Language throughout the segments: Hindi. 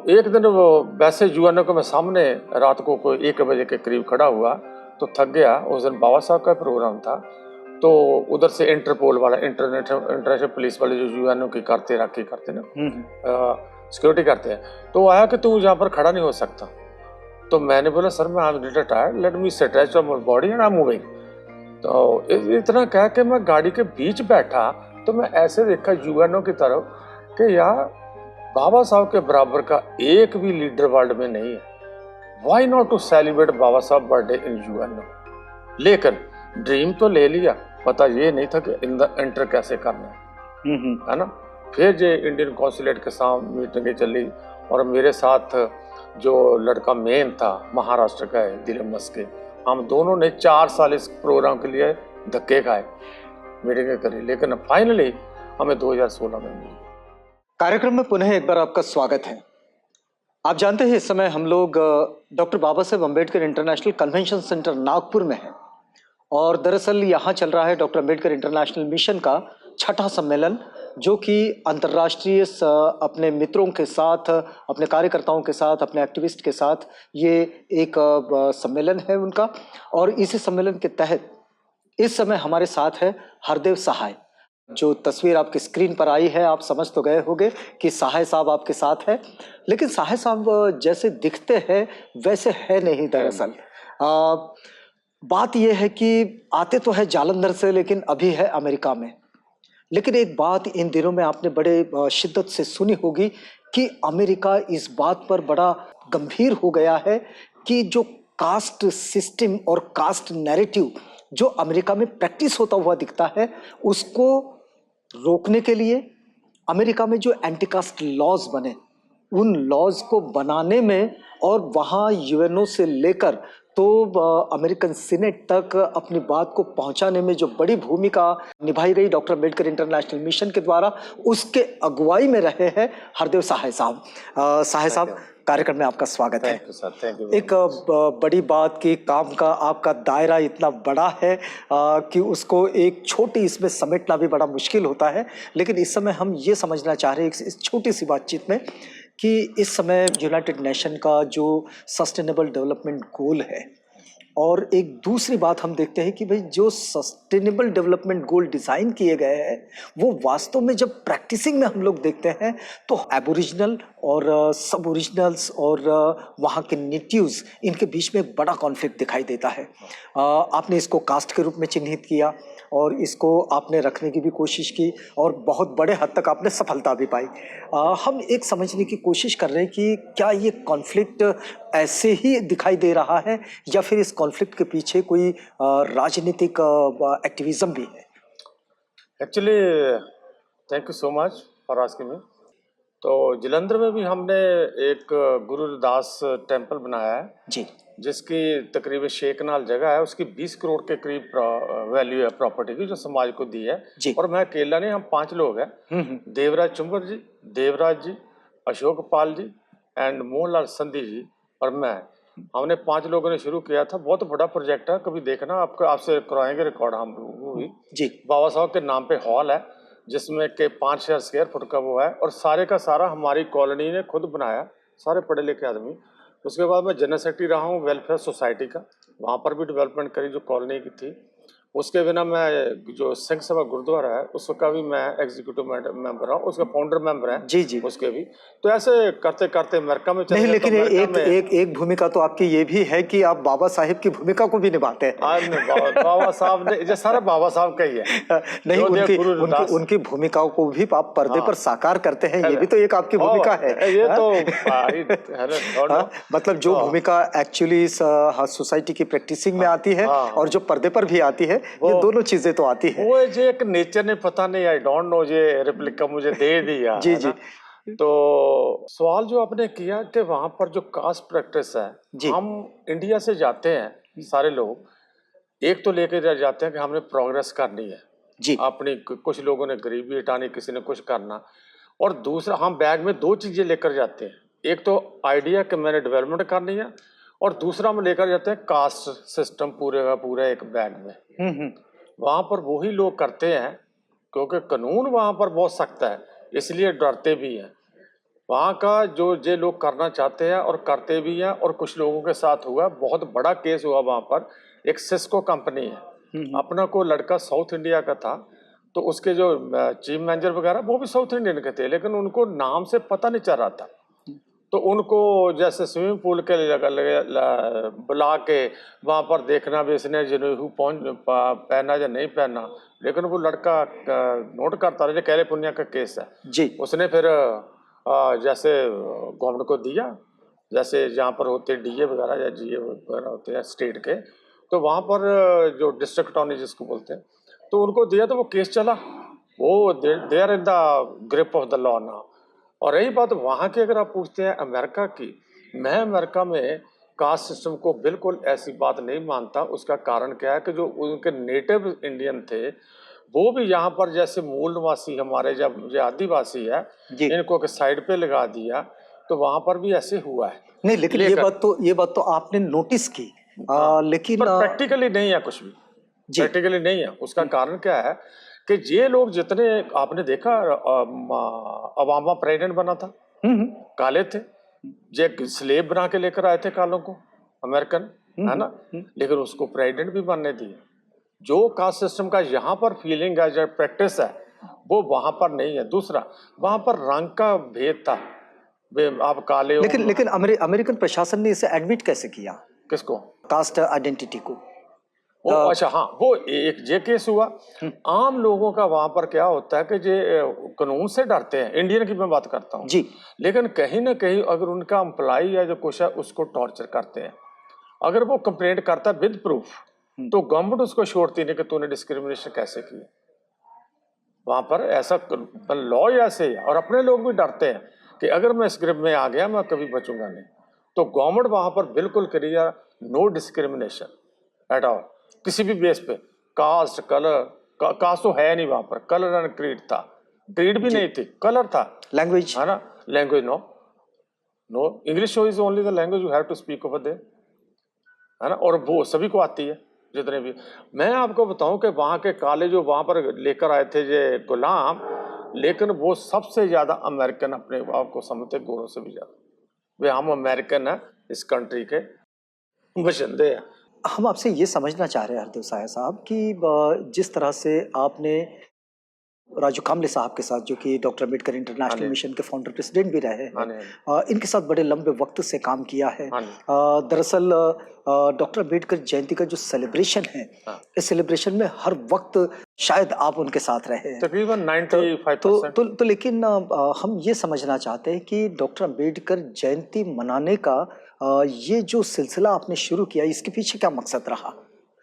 एक दिन वो वैसे यूएनओ के मैं सामने रात को कोई 1 बजे के करीब खड़ा हुआ तो थक गया। उस दिन बाबा साहब का प्रोग्राम था, तो उधर से इंटरपोल वाला इंटरनेशनल पुलिस वाले जो यूएनओ की करते राखी करते ना, सिक्योरिटी करते हैं, तो वो आया कि तू यहाँ पर खड़ा नहीं हो सकता। तो मैंने बोला सर मैं I am little tired, let me stretch my body and I am moving. तो इतना कह के मैं गाड़ी के बीच बैठा तो मैं ऐसे देखा यूएनओ की तरफ कि यार बाबा साहब के बराबर का एक भी लीडर वर्ल्ड में नहीं है, व्हाई नॉट टू सेलिब्रेट बाबा साहब बर्थडे इन यूएनओ। लेकिन ड्रीम तो ले लिया, पता ये नहीं था कि एंटर कैसे करना है ना। फिर जो इंडियन कॉन्सुलेट के साथ मीटिंगें चली और मेरे साथ जो लड़का मेन था महाराष्ट्र का है दिलीप मस्के, हम दोनों ने 4 साल इस प्रोग्राम के लिए धक्के खाए, मीटिंगें करी, लेकिन फाइनली हमें 2016 में मिली। कार्यक्रम में पुनः एक बार आपका स्वागत है। आप जानते हैं इस समय हम लोग doctor Baba Saheb Ambedkar international convention centre Nagpur में हैं और दरअसल यहाँ चल रहा है डॉक्टर अम्बेडकर इंटरनेशनल मिशन का 6ठा सम्मेलन, जो कि अंतर्राष्ट्रीय अपने मित्रों के साथ, अपने कार्यकर्ताओं के साथ, अपने एक्टिविस्ट के साथ ये एक सम्मेलन है उनका। और इसी सम्मेलन के तहत इस समय हमारे साथ है हरदेव सहाय। जो तस्वीर आपकी स्क्रीन पर आई है आप समझ तो गए होंगे कि सहाय साहब आपके साथ है, लेकिन सहाय साहब जैसे दिखते हैं वैसे है नहीं दरअसल। बात यह है कि आते तो है जालंधर से लेकिन अभी है अमेरिका में। लेकिन एक बात इन दिनों में आपने बड़े शिद्दत से सुनी होगी कि अमेरिका इस बात पर बड़ा गंभीर हो गया है कि जो कास्ट सिस्टम और कास्ट नैरेटिव जो अमेरिका में प्रैक्टिस होता हुआ दिखता है, उसको रोकने के लिए अमेरिका में जो एंटी कास्ट लॉज बने, उन लॉज को बनाने में और वहाँ यूएनओ से लेकर तो अमेरिकन सीनेट तक अपनी बात को पहुंचाने में जो बड़ी भूमिका निभाई गई डॉक्टर अम्बेडकर इंटरनेशनल मिशन के द्वारा, उसके अगुवाई में रहे हैं हरदेव सहाय साहब। सहाय साहब, कार्यक्रम में आपका स्वागत है। एक बड़ी बात कि काम का आपका दायरा इतना बड़ा है कि उसको एक छोटी इसमें समेटना भी बड़ा मुश्किल होता है। लेकिन इस समय हम ये समझना चाह रहे हैं इस छोटी सी बातचीत में कि इस समय यूनाइटेड नेशन का जो सस्टेनेबल डेवलपमेंट गोल है, और एक दूसरी बात हम देखते हैं कि भाई जो सस्टेनेबल डेवलपमेंट गोल डिज़ाइन किए गए हैं वो वास्तव में जब प्रैक्टिसिंग में हम लोग देखते हैं तो एबोरिजिनल और सब ओरिजिनल्स और वहाँ के नेटिव्स, इनके बीच में एक बड़ा कॉन्फ्लिक्ट दिखाई देता है। आपने इसको कास्ट के रूप में चिन्हित किया और इसको आपने रखने की भी कोशिश की और बहुत बड़े हद तक आपने सफलता भी पाई। हम एक समझने की कोशिश कर रहे हैं कि क्या ये कॉन्फ्लिक्ट ऐसे ही दिखाई दे रहा है या फिर इस कॉन्फ्लिक्ट के पीछे कोई राजनीतिक एक्टिविज्म भी है? Actually thank you so much for asking me. तो जलंधर में भी हमने एक गुरुदास टेम्पल बनाया है जी, जिसकी तकरीबन 6 कनाल जगह है, उसकी 20 करोड़ के करीब वैल्यू है प्रॉपर्टी की, जो समाज को दी है जी। और मैं अकेला नहीं, हम 5 लोग हैं, देवराज चुंबर जी, देवराज जी, अशोक पाल जी एंड मोहनलाल संधि जी और मैं। हमने 5 लोगों ने शुरू किया था। बहुत बड़ा प्रोजेक्ट है, कभी देखना, आपको आपसे करवाएंगे रिकॉर्ड हम वो भी जी। बाबा साहब के नाम पे हॉल है जिसमें के 5000 स्क्वायर फुट का वो है और सारे का सारा हमारी कॉलोनी ने खुद बनाया, सारे पढ़े लिखे आदमी। उसके बाद मैं जनरल सेक्रेटरी रहा हूँ वेलफेयर सोसाइटी का, वहाँ पर भी डेवलपमेंट करी जो कॉलोनी की थी। उसके बिना मैं जो सिंह सभा गुरुद्वारा है उसका भी मैं एग्जीक्यूटिव मेंबर हूँ, उसका फाउंडर मेंबर है जी जी। उसके भी। तो ऐसे करते करते अमेरिका में चले नहीं, गए। लेकिन तो एक भूमिका तो आपकी ये भी है कि आप बाबा साहेब की भूमिका को भी निभाते हैं। बाबा साहब ने सारा बाबा साहब का ही है। नहीं, उनकी भूमिकाओं को भी आप पर्दे पर साकार करते हैं, ये भी तो एक आपकी भूमिका है। ये तो मतलब जो भूमिका एक्चुअली सोसाइटी की प्रैक्टिसिंग में आती है और जो पर्दे पर भी आती है, ये दोनों चीजें तो आती है। वो जो एक नेचर ने पता नहीं, आई डोंट नो, ये रिप्लिका मुझे दे दिया। जी जी। तो सवाल जो आपने किया कि वहाँ पर जो कास्ट प्रैक्टिस है, हम इंडिया से जाते हैं सारे लोग, एक तो लेकर जाते हैं कि हमने प्रोग्रेस करनी है जी, अपनी, कुछ लोगों ने गरीबी हटानी, किसी ने कुछ करना, और दूसरा हम बैग में 2 चीजें लेकर जाते हैं, एक तो आइडिया कि मैंने डेवलपमेंट करनी है और दूसरा हम लेकर जाते हैं कास्ट सिस्टम पूरे का पूरा एक बैग में। वहाँ पर वही लोग करते हैं क्योंकि कानून वहाँ पर बहुत सख्त है, इसलिए डरते भी हैं। वहाँ का जो ये लोग करना चाहते हैं और करते भी हैं, और कुछ लोगों के साथ हुआ, बहुत बड़ा केस हुआ वहाँ पर। एक सिस्को कंपनी है, अपना को लड़का साउथ इंडिया का था, तो उसके जो चीफ मैनेजर वगैरह वो भी साउथ इंडियन के थे, लेकिन उनको नाम से पता नहीं चल रहा था। तो उनको जैसे स्विमिंग पूल के बुला के वहाँ पर देखना भी इसने जनेऊ पहना या नहीं पहना, लेकिन वो लड़का नोट करता रहा। कैलिफोर्निया का केस है जी। उसने फिर जैसे गवर्नमेंट को दिया, जैसे जहाँ पर होते डीए वगैरह या जीए वगैरह होते हैं स्टेट के, तो वहाँ पर जो डिस्ट्रिक्ट अटॉर्नी जिसको बोलते हैं, तो उनको दिया, तो वो केस चला, वो they are in the grip of the law now. और रही बात वहाँ की, अगर आप पूछते हैं अमेरिका की, मैं अमेरिका में कास्ट सिस्टम को बिल्कुल ऐसी बात नहीं मानता। उसका कारण क्या है कि जो उनके नेटिव इंडियन थे वो भी यहाँ पर जैसे मूल निवासी हमारे जब जो आदिवासी है, जी। इनको के साइड पे लगा दिया, तो वहाँ पर भी ऐसे हुआ है। नहीं, लेकिन ये बात तो आपने नोटिस की, लेकिन पर प्रैक्टिकली नहीं है कुछ भी, प्रैक्टिकली नहीं है। उसका कारण क्या है कि ये लोग जितने आपने देखा, ओबामा प्रेसिडेंट बना था, काले थे, ये स्लेब बना के लेकर आए थे कालों को, अमेरिकन, है ना, लेकिन उसको प्रेसिडेंट भी बनने दिए। जो कास्ट सिस्टम का यहाँ पर फीलिंग है, जो प्रैक्टिस है, वो वहां पर नहीं है। दूसरा, वहां पर रंग का भेद था, आप काले हो। लेकिन अमेरिकन प्रशासन ने इसे एडमिट कैसे किया, किसको? कास्ट आइडेंटिटी को? वो अच्छा, हाँ, वो एक ये केस हुआ। आम लोगों का वहां पर क्या होता है कि ये कानून से डरते हैं, इंडियन की मैं बात करता हूँ जी, लेकिन कहीं ना कहीं अगर उनका एम्प्लॉय या जो कुछ है उसको टॉर्चर करते हैं, अगर वो कंप्लेंट करता है विद प्रूफ, तो गवर्नमेंट उसको छोड़ती नहीं कि तूने डिस्क्रिमिनेशन कैसे की। वहां पर ऐसा लॉ ऐसे है, और अपने लोग भी डरते हैं कि अगर मैं इस ग्रिप में आ गया मैं कभी बचूंगा नहीं। तो गवर्नमेंट वहां पर बिल्कुल clear, no discrimination at all, किसी भी बेस पे, कास्ट, कलर, कास्ट तो है नहीं वहां पर, कलर एंड क्रीड था, क्रीड भी नहीं थी, कलर था। लैंग्वेज, है ना, language no, no, English is only the language you have to speak over there, है ना, और वो सभी को आती है जितने भी। मैं आपको बताऊं कि वहाँ के काले जो वहाँ पर लेकर आए थे ये गुलाम, लेकिन वो सबसे ज्यादा अमेरिकन अपने आप को समझते, गोरों से भी ज्यादा। वे हम अमेरिकन हैं, इस कंट्री के बशिंदे हैं। हम आपसे ये समझना चाह रहे हैं हरदेव साया साहब कि जिस तरह से आपने राजू कामले साहब के साथ, जो कि डॉक्टर अम्बेडकर इंटरनेशनल मिशन के फाउंडर प्रेसिडेंट भी रहे हैं, इनके साथ बड़े लंबे वक्त से काम किया है। दरअसल डॉक्टर अम्बेडकर जयंती का जो सेलिब्रेशन है, इस सेलिब्रेशन में हर वक्त शायद आप उनके साथ रहे हैं, तकरीबन 95%। तो लेकिन हम ये समझना चाहते हैं कि डॉक्टर अम्बेडकर जयंती मनाने का ये जो सिलसिला आपने शुरू किया, इसके पीछे क्या मकसद रहा?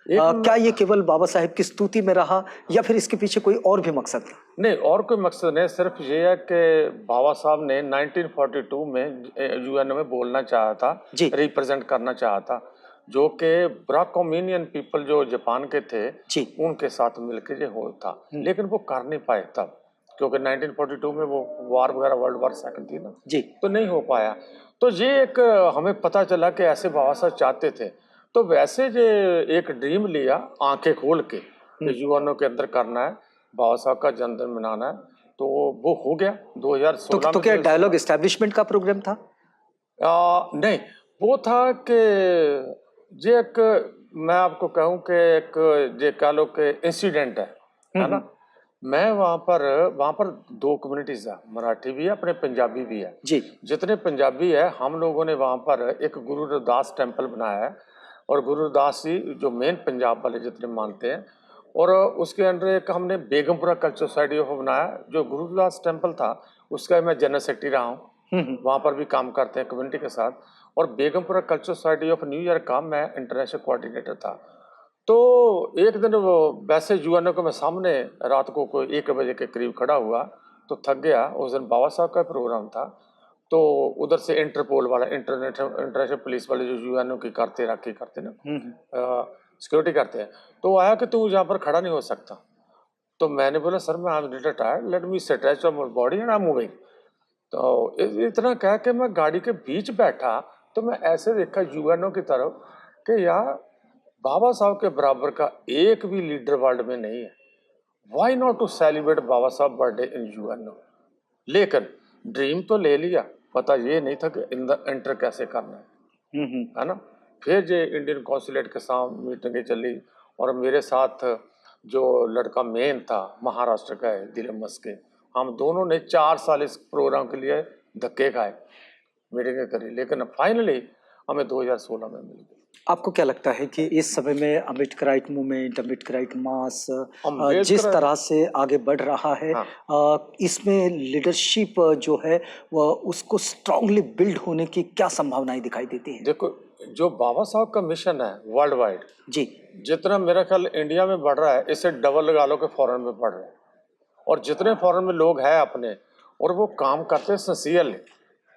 क्या ये केवल बाबा साहेब की स्तुति में रहा, या फिर इसके पीछे कोई और भी मकसद था? नहीं, और कोई मकसद नहीं, सिर्फ ये है कि बाबा साहब ने 1942 में यूएन में बोलना चाहा था, रिप्रेजेंट करना चाहा था, जो कि ब्राकोमिनियन पीपल जो जापान के थे उनके साथ मिलकर ये हो था, लेकिन वो कर नहीं पाए तब, क्योंकि 1942 में वो वार वगैरह, वर्ल्ड वार सेकंड थी ना जी, तो नहीं हो पाया। तो ये एक हमें पता चला कि ऐसे बाबा साहब चाहते थे, तो वैसे जो एक ड्रीम लिया आंखें खोल के यूएनओ के अंदर करना है, बाबा साहब का जन्मदिन मनाना है, तो वो हो गया 2016 तो क्या डायलॉग एस्टैब्लिशमेंट का प्रोग्राम था? नहीं, वो था कि ये एक, मैं आपको कहूँ कि एक ये कह लो कि इंसिडेंट है ना। मैं वहाँ पर दो कम्युनिटीज है, मराठी भी है, अपने पंजाबी भी है जी। जितने पंजाबी है, हम लोगों ने वहाँ पर एक गुरु रविदास टेम्पल बनाया है, और गुरु रविदास जी जो मेन पंजाब वाले जितने मानते हैं, और उसके अंदर एक हमने बेगमपुरा कल्चर सोसाइटी ऑफ बनाया, जो गुरु रविदास टेम्पल था उसका मैं जनरल सेक्रेटरी रहा हूँ, वहाँ पर भी काम करते हैं कम्युनिटी के साथ, और Begampura culture society of new year का मैं इंटरनेशनल कोऑर्डिनेटर था। तो एक दिन वो वैसे यूएनओ के मैं सामने रात को कोई 1 बजे के करीब खड़ा हुआ, तो थक गया। उस दिन बाबा साहब का प्रोग्राम था, तो उधर से इंटरपोल वाला, इंटरनेशनल पुलिस वाले जो यूएनओ की करते ना सिक्योरिटी करते हैं, तो आया कि तू यहाँ पर खड़ा नहीं हो सकता। तो मैंने बोला सर मैं I am little tired, let me stretch my body and I am moving. तो इतना कह के मैं गाड़ी के बीच बैठा, तो मैं ऐसे देखा यूएनओ की तरफ कि यार बाबा साहब के बराबर का एक भी लीडर वर्ल्ड में नहीं है, व्हाई नॉट टू सेलिब्रेट बाबा साहब बर्थडे इन यूएनओ। लेकिन ड्रीम तो ले लिया, पता ये नहीं था कि एंटर कैसे करना है ना। फिर जो इंडियन कॉन्सुलेट के साथ मीटिंगें चली और मेरे साथ जो लड़का मेन था महाराष्ट्र का है दिलीप मस्के, हम दोनों ने 4 साल इस प्रोग्राम के लिए धक्के खाए, मीटिंगें करी, लेकिन फाइनली हमें 2016 में मिल गई। आपको क्या लगता है कि इस समय में अम्बेडकराइट मूवमेंट, अम्बेडकराइट मास जिस अम्बेडकर तरह से आगे बढ़ रहा है, हाँ इसमें लीडरशिप जो है वह उसको स्ट्रांगली बिल्ड होने की क्या संभावनाएं दिखाई देती हैं? देखो, जो बाबा साहब का मिशन है वर्ल्ड वाइड, जी, जितना मेरा ख्याल इंडिया में बढ़ रहा है इससे डबल लगा लो कि फॉरेन में बढ़ रहा है। और जितने फॉरेन में लोग हैं अपने और वो काम करते हैं सिंसियरली,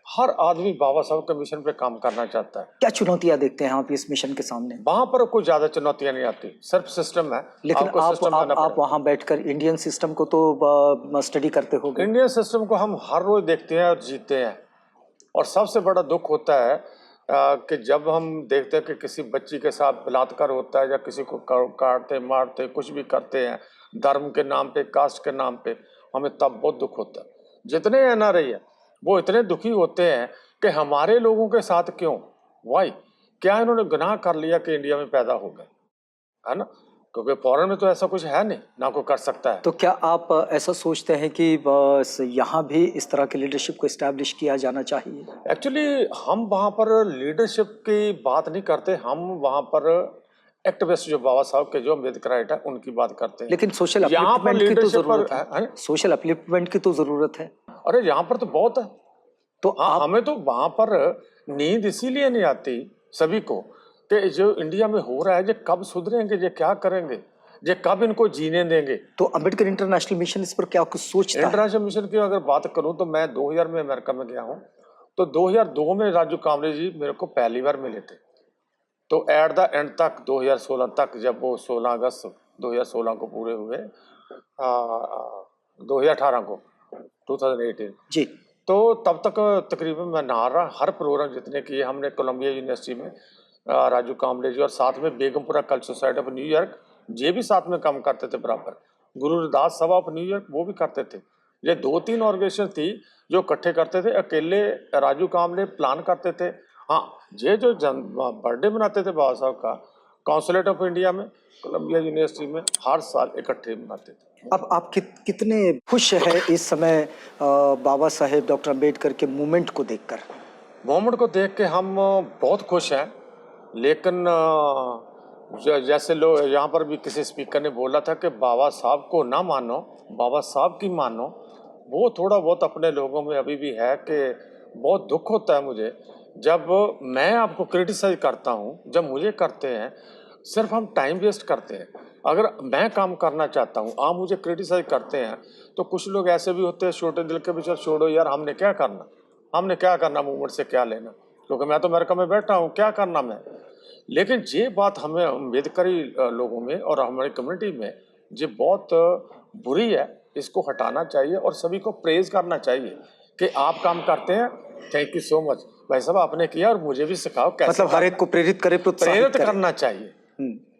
हर आदमी बाबा साहब के मिशन पे काम करना चाहता है। क्या चुनौतियां देखते हैं आप इस मिशन के सामने? वहां पर कोई ज्यादा चुनौतियां नहीं आती, सिर्फ सिस्टम है। लेकिन आपको आप सिस्टम आप आना आप पड़ेगा। वहां बैठकर इंडियन सिस्टम को तो स्टडी करते होगे। इंडियन सिस्टम को हम हर रोज देखते हैं और जीते हैं। और सबसे बड़ा दुख होता है कि जब हम देखते हैं कि किसी बच्ची के साथ बलात्कार होता है या किसी को काटते मारते कुछ भी करते हैं धर्म के नाम पे, कास्ट के नाम पे, हमें तब बहुत दुख होता है। जितने एनआरआई है वो इतने दुखी होते हैं कि हमारे लोगों के साथ क्यों, वाई, क्या इन्होंने गुनाह कर लिया कि इंडिया में पैदा हो गए, है ना। क्योंकि फॉरेन में तो ऐसा कुछ है नहीं, ना कोई कर सकता है। तो क्या आप ऐसा सोचते हैं कि बस यहाँ भी इस तरह के लीडरशिप को एस्टैब्लिश किया जाना चाहिए? एक्चुअली हम वहाँ पर लीडरशिप की बात नहीं करते, हम वहाँ पर एक्टिविस्ट जो बाबा साहब के जो अम्बेडकराइट है उनकी बात करते हैं। लेकिन सोशल यहाँ पर अपलिफ्टमेंट की तो लीडरशिप पर जरूरत है। सोशल अपलिफ्टमेंट की तो जरूरत है। अरे यहाँ पर तो बहुत है। तो हाँ, आप हमें तो वहाँ पर नींद इसीलिए नहीं आती सभी को कि जो इंडिया में हो रहा है ये कब सुधरेंगे, ये क्या करेंगे, ये कब इनको जीने देंगे। तो अम्बेडकर इंटरनेशनल मिशन इस पर क्या कुछ सोचता है? इंटरनेशनल मिशन की अगर बात करूं तो मैं 2000 में अमेरिका में गया हूं, तो 2002 में राजू कामरे जी मेरे को पहली बार मिले थे। तो एट द एंड तक 2016 तक, जब वो 16 अगस्त 2016 को पूरे हुए, 2018 को 2018, जी, तो तब तक तकरीबन मैं नहा रहा हर प्रोग्राम जितने किए हमने कोलंबिया यूनिवर्सिटी में, राजू कामले जी और साथ में Begampura culture society of New York, ये भी साथ में काम करते थे बराबर। गुरु रविदास सभा ऑफ न्यूयॉर्क वो भी करते थे। ये 2-3 ऑर्गेनाइजेशन थी जो इकट्ठे करते थे, अकेले राजू कामले प्लान करते थे। हाँ, ये जो बर्थडे मनाते थे बाबा साहब का कॉन्सुलेट ऑफ इंडिया में, कोलंबिया यूनिवर्सिटी में, हर साल इकट्ठे मनाते थे। अब आप कितने खुश हैं इस समय बाबा साहेब डॉक्टर अम्बेडकर के मूवमेंट को देखकर? मोमेंट को देख के हम बहुत खुश हैं, लेकिन जैसे लोग यहाँ पर भी किसी स्पीकर ने बोला था कि बाबा साहब को ना मानो, बाबा साहब की मानो, वो थोड़ा बहुत अपने लोगों में अभी भी है कि बहुत दुख होता है मुझे जब मैं आपको क्रिटिसाइज करता हूँ, जब मुझे करते हैं, सिर्फ हम टाइम वेस्ट करते हैं। अगर मैं काम करना चाहता हूँ, आप मुझे क्रिटिसाइज करते हैं, तो कुछ लोग ऐसे भी होते हैं छोटे दिल के, भी छोड़ो यार, हमने क्या करना मूवमेंट से क्या लेना, क्योंकि मैं तो अमेरिका में बैठा हूँ, क्या करना मैं। लेकिन ये बात हमें अम्बेडकरी लोगों में और हमारी कम्युनिटी में ये बहुत बुरी है, इसको हटाना चाहिए और सभी को प्रेज करना चाहिए कि आप काम करते हैं, थैंक यू सो मच भाई साहब, आपने किया और मुझे भी सिखाओ कैसे। मतलब हर एक को प्रेरित करे, प्रोत्साहित प्रेरित करे। करना चाहिए,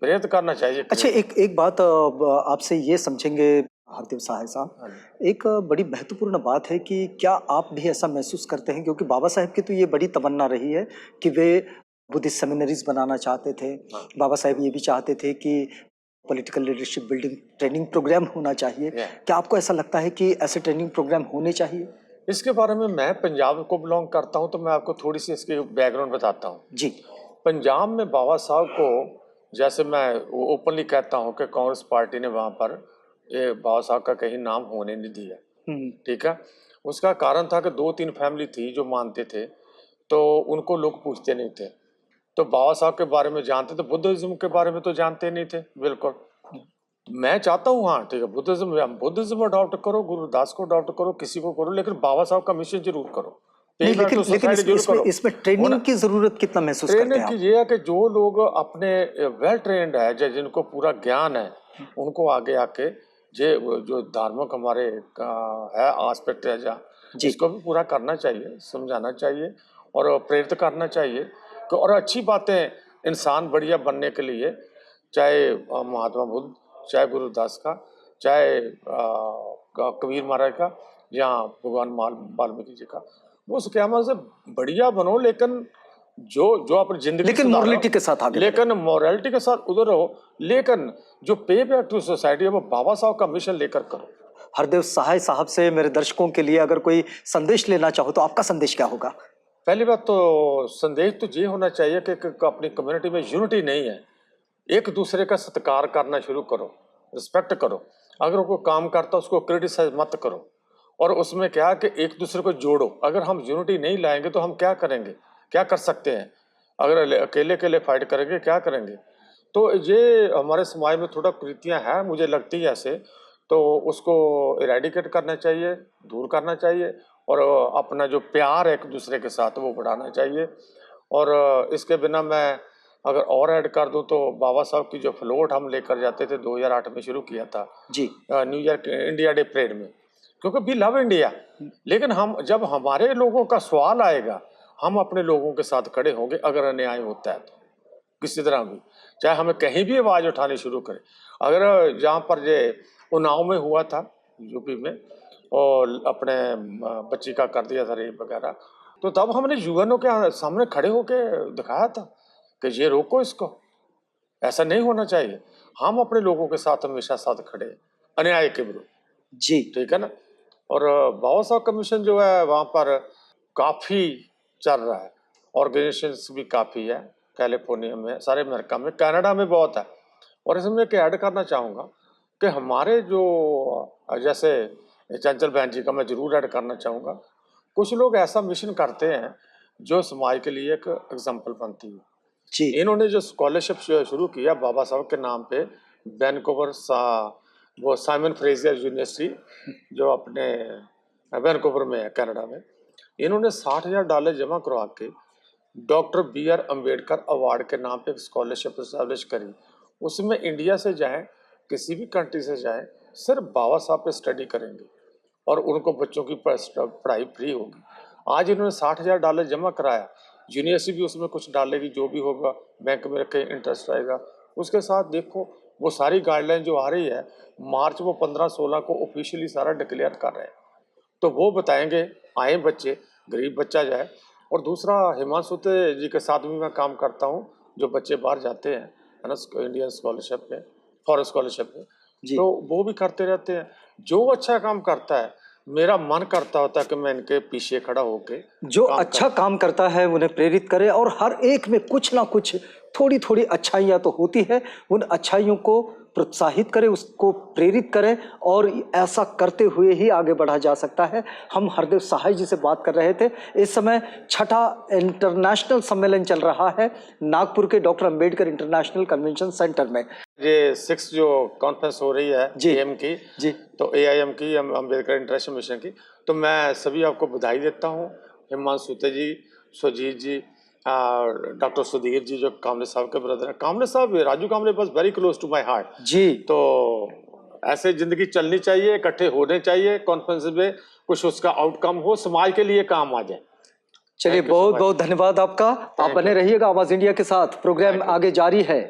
प्रेरित करना चाहिए। अच्छा, एक बात आपसे ये समझेंगे हरदेव साहब साहब, एक बड़ी महत्वपूर्ण बात है कि क्या आप भी ऐसा महसूस करते हैं, क्योंकि बाबा साहेब की तो ये बड़ी तमन्ना रही है कि वे बुद्धिस्ट सेमिनरीज बनाना चाहते थे। बाबा साहेब ये भी चाहते थे कि political leadership building training programme होना चाहिए। क्या आपको ऐसा लगता है कि ऐसे ट्रेनिंग प्रोग्राम होने चाहिए? इसके बारे में, मैं पंजाब को बिलोंग करता हूं, तो मैं आपको थोड़ी सी इसकी बैकग्राउंड बताता हूं। जी, पंजाब में बाबा साहब को, जैसे मैं ओपनली कहता हूं कि कांग्रेस पार्टी ने वहां पर ये बाबा साहब का कहीं नाम होने नहीं दिया, ठीक है। उसका कारण था कि 2-3 फैमिली थी जो मानते थे, तो उनको लोग पूछते नहीं थे। तो बाबा साहब के बारे में जानते थे, बुद्धिज्म के बारे में तो जानते नहीं थे बिल्कुल। मैं चाहता हूँ, हाँ ठीक है, बुद्धिज्म अडॉप्ट करो, गुरुदास को अडॉप्ट करो, किसी को करो, लेकिन बाबा साहब का मिशन जरूर करो। नहीं, लेकिन इसमें ट्रेनिंग की जरूरत कितना महसूस करते हैं ट्रेनिंग आप? की ये है कि जो लोग अपने वेल ट्रेंड है, जिनको पूरा ज्ञान है, उनको आगे आके जो धार्मिक हमारे है आस्पेक्ट है जहाँ, इसको भी पूरा करना चाहिए, समझाना चाहिए और प्रेरित करना चाहिए। और अच्छी बातें इंसान बढ़िया बनने के लिए, चाहे महात्मा बुद्ध, चाहे गुरुदास का, चाहे कबीर महाराज का, या भगवान वाल्मीकि जी का, वो उस कैमरा से बढ़िया बनो, लेकिन जो जो अपनी जिंदगी लेकिन सुधारो, मोरलिटी के साथ आगे लेकिन मोरालिटी के साथ उधर रहो, लेकिन जो पे बैक टू सोसाइटी है वो बाबा साहब का मिशन लेकर करो। हरदेव सहाय साहब से मेरे दर्शकों के लिए अगर कोई संदेश लेना चाहो तो आपका संदेश क्या होगा? पहली बात तो संदेश तो ये होना चाहिए कि अपनी कम्युनिटी में यूनिटी नहीं है, एक दूसरे का सत्कार करना शुरू करो, रिस्पेक्ट करो। अगर कोई काम करता उसको क्रिटिसाइज मत करो, और उसमें क्या कि एक दूसरे को जोड़ो। अगर हम यूनिटी नहीं लाएंगे तो हम क्या करेंगे, क्या कर सकते हैं? अगर अकेले अकेले फाइट करेंगे क्या करेंगे? तो ये हमारे समाज में थोड़ा कुरीतियाँ हैं, मुझे लगती है ऐसे, तो उसको इरेडिकेट करना चाहिए, दूर करना चाहिए, और अपना जो प्यार है एक दूसरे के साथ वो बढ़ाना चाहिए। और इसके बिना मैं अगर और ऐड कर दूं तो बाबा साहब की जो फ्लोट हम लेकर जाते थे 2008 में शुरू किया था ji, new year India day parade में, क्योंकि वी लव इंडिया। लेकिन हम जब हमारे लोगों का सवाल आएगा, हम अपने लोगों के साथ खड़े होंगे। अगर अन्याय होता है तो किसी तरह भी, चाहे हमें कहीं भी आवाज उठानी शुरू करें। अगर जहाँ पर ये उन्नाव में हुआ था यूपी में, और अपने बच्ची का कर दिया था रेप वगैरह, तो तब हमने यूएनओ के सामने खड़े होके दिखाया था कि ये रोको, इसको ऐसा नहीं होना चाहिए। हम अपने लोगों के साथ हमेशा साथ खड़े हैं, अन्याय के विरुद्ध, जी, ठीक है ना। और बाबा साहब कमीशन जो है वहाँ पर काफ़ी चल रहा है, ऑर्गेनाइजेशंस भी काफ़ी है, कैलिफोर्निया में, सारे अमेरिका में, कनाडा में बहुत है। और इसमें एक ऐड करना चाहूँगा कि हमारे जो जैसे चंचल बहन जी का मैं जरूर ऐड करना चाहूँगा, कुछ लोग ऐसा मिशन करते हैं जो समाज के लिए एक एग्जाम्पल बनती है। जी, इन्होंने जो स्कॉलरशिप शुरू किया बाबा साहब के नाम पे, वैनकूवर वो साइमन फ्रेजियर यूनिवर्सिटी जो अपने वैनकूवर में है कनाडा में, इन्होंने $60,000 जमा करवा के डॉक्टर बी.आर. अम्बेडकर अवार्ड के नाम पे एक स्कॉलरशिप इस्टेब्लिश करी। उसमें इंडिया से जाएं, किसी भी कंट्री से जाएं, सिर्फ बाबा साहब पे स्टडी करेंगे और उनको बच्चों की पढ़ाई फ्री होगी। आज इन्होंने $60,000 जमा कराया, यूनिवर्सिटी भी उसमें कुछ डालेगी, जो भी होगा बैंक में रखे इंटरेस्ट आएगा। उसके साथ देखो वो सारी गाइडलाइन जो आ रही है, मार्च वो 15-16 को ऑफिशियली सारा डिक्लेयर कर रहे हैं, तो वो बताएंगे, आए बच्चे, गरीब बच्चा जाए। और दूसरा, हिमांशु जी के साथ भी मैं काम करता हूँ, जो बच्चे बाहर जाते हैं है ना, इंडियन स्कॉलरशिप में, फॉरेन स्कॉलरशिप में, जी। तो वो भी करते रहते हैं। जो अच्छा काम करता है, मेरा मन करता होता है कि मैं इनके पीछे खड़ा होके जो काम अच्छा काम करता है उन्हें प्रेरित करें, और हर एक में कुछ ना कुछ थोड़ी थोड़ी अच्छाइयाँ तो होती है, उन अच्छाइयों को प्रोत्साहित करें, उसको प्रेरित करें, और ऐसा करते हुए ही आगे बढ़ा जा सकता है। हम हरदेव सहाय जी से बात कर रहे थे। इस समय 6ठा इंटरनेशनल सम्मेलन चल रहा है नागपुर के doctor Ambedkar international convention centre में। ये 6 जो कॉन्फ्रेंस हो रही है जी, एएम की, जी, तो एआईएम की, अम्बेडकर इंटरनेशनल मिशन की, तो मैं सभी आपको बधाई देता हूँ। हिमांशु जी, सुजीत जी, डॉक्टर सुधीर जी जो कामले साहब के ब्रदर हैं, कामले साहब, राजू कामले बस very close to my heart ji. तो ऐसे जिंदगी चलनी चाहिए, इकट्ठे होने चाहिए कॉन्फ्रेंस में, कुछ उसका आउटकम हो, समाज के लिए काम आ जाए। चलिए, Thank you so बहुत much. बहुत धन्यवाद आपका। आप Thank बने you. रहिएगा आवाज इंडिया के साथ, प्रोग्राम Thank you. आगे जारी है।